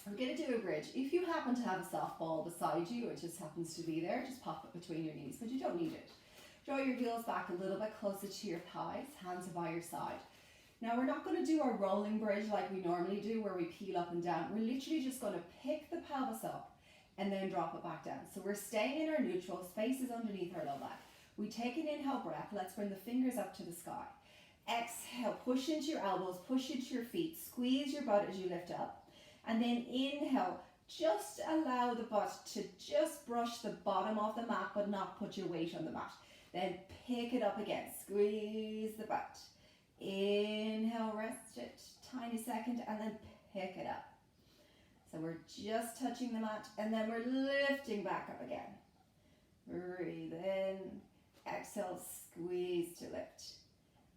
We're going to do a bridge. If you happen to have a soft ball beside you, it just happens to be there, just pop it between your knees, but you don't need it. Draw your heels back a little bit closer to your thighs, hands are by your side. Now we're not going to do our rolling bridge like we normally do where we peel up and down. We're literally just going to pick the pelvis up and then drop it back down. So we're staying in our neutral, space is underneath our low back. We take an inhale breath, let's bring the fingers up to the sky. Exhale, push into your elbows, push into your feet, squeeze your butt as you lift up. And then inhale, just allow the butt to just brush the bottom of the mat but not put your weight on the mat. Then pick it up again, squeeze the butt. Inhale, rest it, tiny second, and then pick it up. So we're just touching the mat and then we're lifting back up again. Breathe in, exhale, squeeze to lift.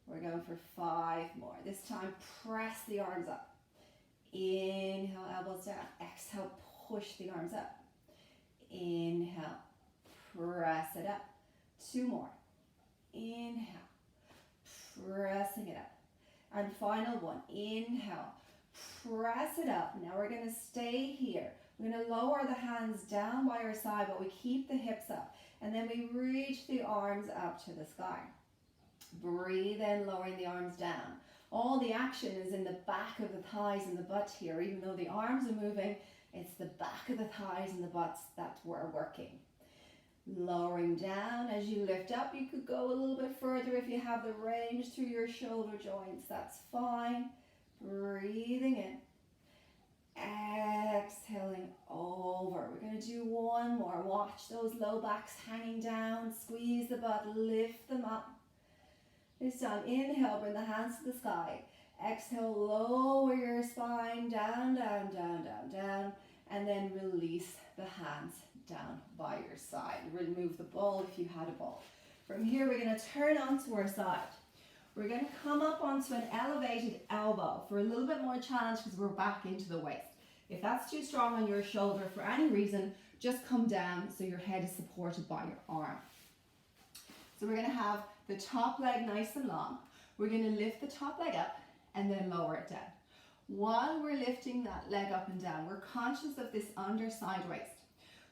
We're going for 5 more. This time, press the arms up. Inhale, elbows down. Exhale, push the arms up. Inhale, press it up. 2 more. Inhale, pressing it up. And final one. Inhale, press it up. Now we're going to stay here. We're going to lower the hands down by our side, but we keep the hips up. And then we reach the arms up to the sky. Breathe in, lowering the arms down. All the action is in the back of the thighs and the butt here. Even though the arms are moving, it's the back of the thighs and the butts that we're working. Lowering down as you lift up. You could go a little bit further if you have the range through your shoulder joints. That's fine. Breathing in. Exhaling over. We're going to do 1 more. Watch those low backs hanging down. Squeeze the butt. Lift them up. This time, inhale, bring the hands to the sky. Exhale, lower your spine, down, down, down, down, down. And then release the hands down by your side. Remove the ball if you had a ball. From here, we're going to turn onto our side. We're going to come up onto an elevated elbow for a little bit more challenge because we're back into the waist. If that's too strong on your shoulder for any reason, just come down so your head is supported by your arm. So we're going to have the top leg nice and long. We're going to lift the top leg up and then lower it down. While we're lifting that leg up and down, we're conscious of this underside waist.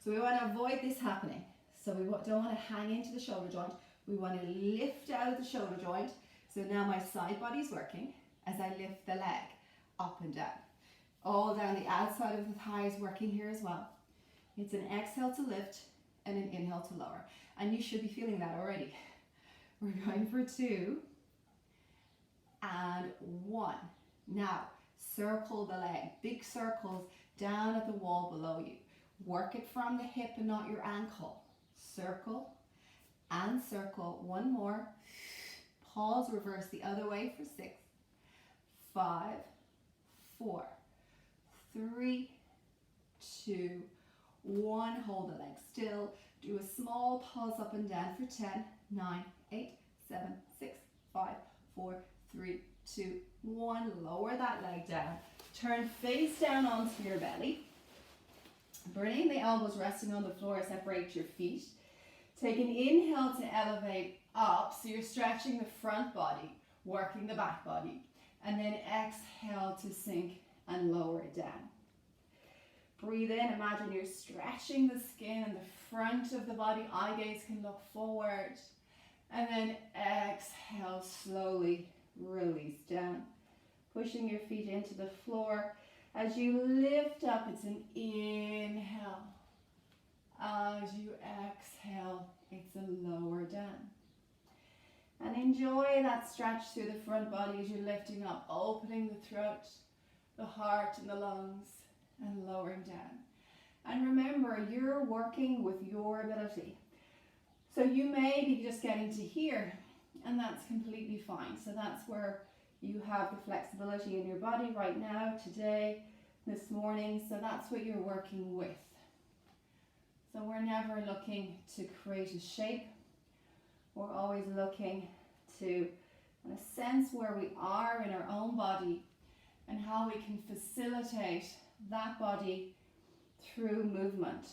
So we want to avoid this happening. So we don't want to hang into the shoulder joint. We want to lift out of the shoulder joint. So now my side body's working as I lift the leg up and down. All down the outside of the thighs working here as well. It's an exhale to lift and an inhale to lower. And you should be feeling that already. We're going for 2 and 1. Now, circle the leg. Big circles down at the wall below you. Work it from the hip and not your ankle. Circle and circle. 1 more. Pause, reverse the other way for 6, 5, 4, 3, 2, 1. Hold the leg still. Do a small pause up and down for 10, 9, 8, 7, 6, 5, 4, 3, 2, 1. Lower that leg down. Turn face down onto your belly. Bring the elbows resting on the floor. Separate your feet. Take an inhale to elevate up. So you're stretching the front body, working the back body. And then exhale to sink and lower it down. Breathe in. Imagine you're stretching the skin in the front of the body. Eye gaze can look forward. And then exhale, slowly release down. Pushing your feet into the floor. As you lift up, it's an inhale. As you exhale, it's a lower down. And enjoy that stretch through the front body as you're lifting up, opening the throat, the heart and the lungs, and lowering down. And remember, you're working with your ability. So you may be just getting to here, and that's completely fine. So that's where you have the flexibility in your body right now, today, this morning. So that's what you're working with. So we're never looking to create a shape. We're always looking to sense where we are in our own body and how we can facilitate that body through movement.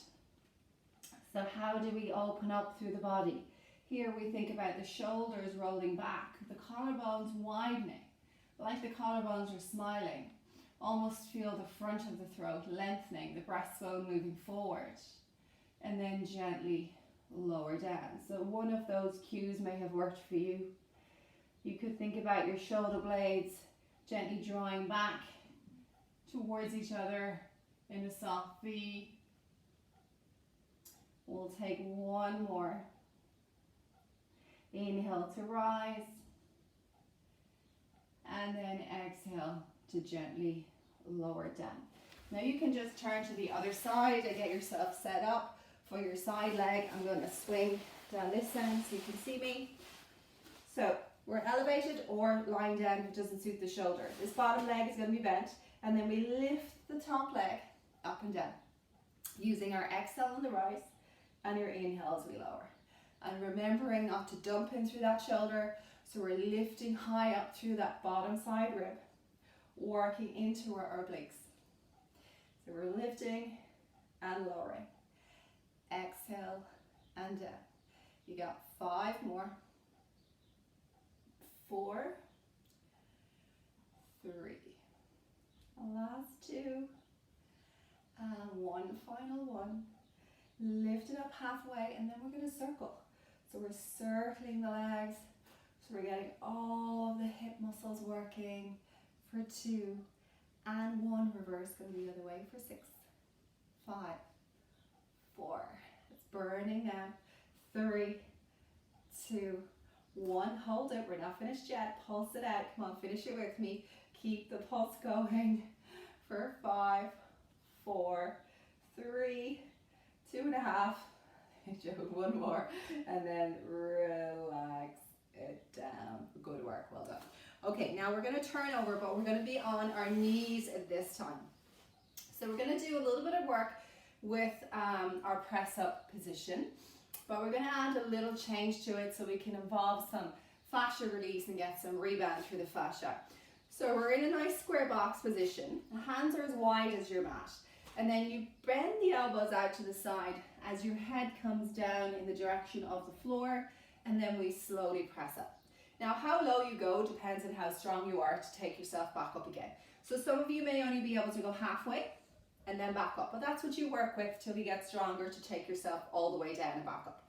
So how do we open up through the body? Here we think about the shoulders rolling back, the collarbones widening, like the collarbones are smiling. Almost feel the front of the throat lengthening, the breastbone moving forward. And then gently lower down. So one of those cues may have worked for you. You could think about your shoulder blades gently drawing back towards each other in a soft V. We'll take one more. Inhale to rise. And then exhale to gently lower down. Now you can just turn to the other side and get yourself set up for your side leg. I'm going to swing down this end so you can see me. So we're elevated or lying down if it doesn't suit the shoulder. This bottom leg is going to be bent, and then we lift the top leg up and down using our exhale on the rise and your inhale as we lower. And remembering not to dump in through that shoulder, so we're lifting high up through that bottom side rib, working into our obliques. So we're lifting and lowering. Exhale and down. You got 5 more. 4, 3. Last 2. And one final one. Lift it up halfway, and then we're going to circle. So we're circling the legs. So we're getting all of the hip muscles working for 2. And 1. Reverse, go the other way for 6. 5, 4. It's burning now. 3, 2, 1. Hold it. We're not finished yet. Pulse it out. Come on, finish it with me. Keep the pulse going for 5, 4, 3, 2.5. One more. And then relax it down. Good work. Well done. Okay, now we're going to turn over, but we're going to be on our knees at this time. So we're going to do a little bit of work with our press up position, but we're going to add a little change to it so we can involve some fascia release and get some rebound through the fascia. So we're in a nice square box position. The hands are as wide as your mat. And then you bend the elbows out to the side as your head comes down in the direction of the floor, and then we slowly press up. Now, how low you go depends on how strong you are to take yourself back up again. So some of you may only be able to go halfway and then back up, but that's what you work with till you get stronger to take yourself all the way down and back up.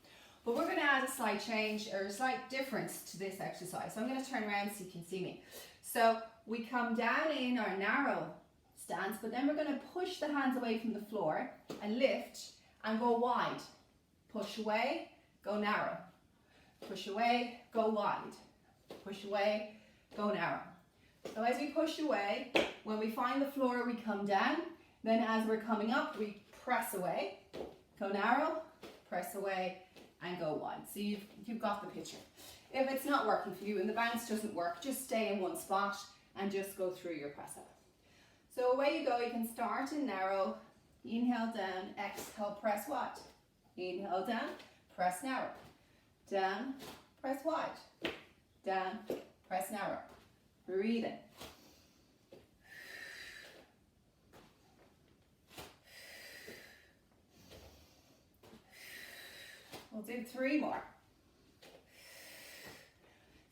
But we're going to add a slight change or a slight difference to this exercise. So I'm going to turn around so you can see me. So we come down in our narrow stance, but then we're going to push the hands away from the floor and lift and go wide. Push away, go narrow. Push away, go wide. Push away, go narrow. So as we push away, when we find the floor, we come down. Then as we're coming up, we press away, go narrow, press away, and go wide. So you've got the picture. If it's not working for you and the bounce doesn't work, just stay in one spot and just go through your press up. So away you go. You can start in narrow, inhale down, exhale, press wide. Inhale down, press narrow. Down, press wide. Down, press narrow. Breathe in. We'll do 3 more.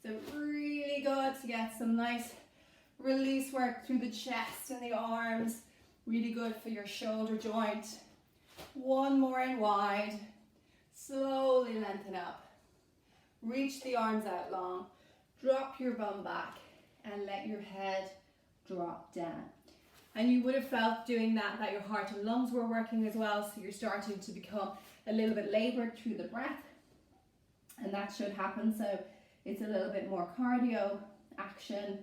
So really good to get some nice release work through the chest and the arms. Really good for your shoulder joint. 1 more in wide. Slowly lengthen up. Reach the arms out long. Drop your bum back and let your head drop down. And you would have felt doing that your heart and lungs were working as well, so you're starting to become a little bit labored through the breath, and that should happen, so it's a little bit more cardio action.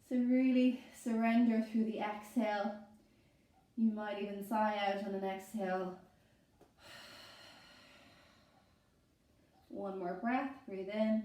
So really surrender through the exhale. You might even sigh out on an exhale. 1 more breath, breathe in.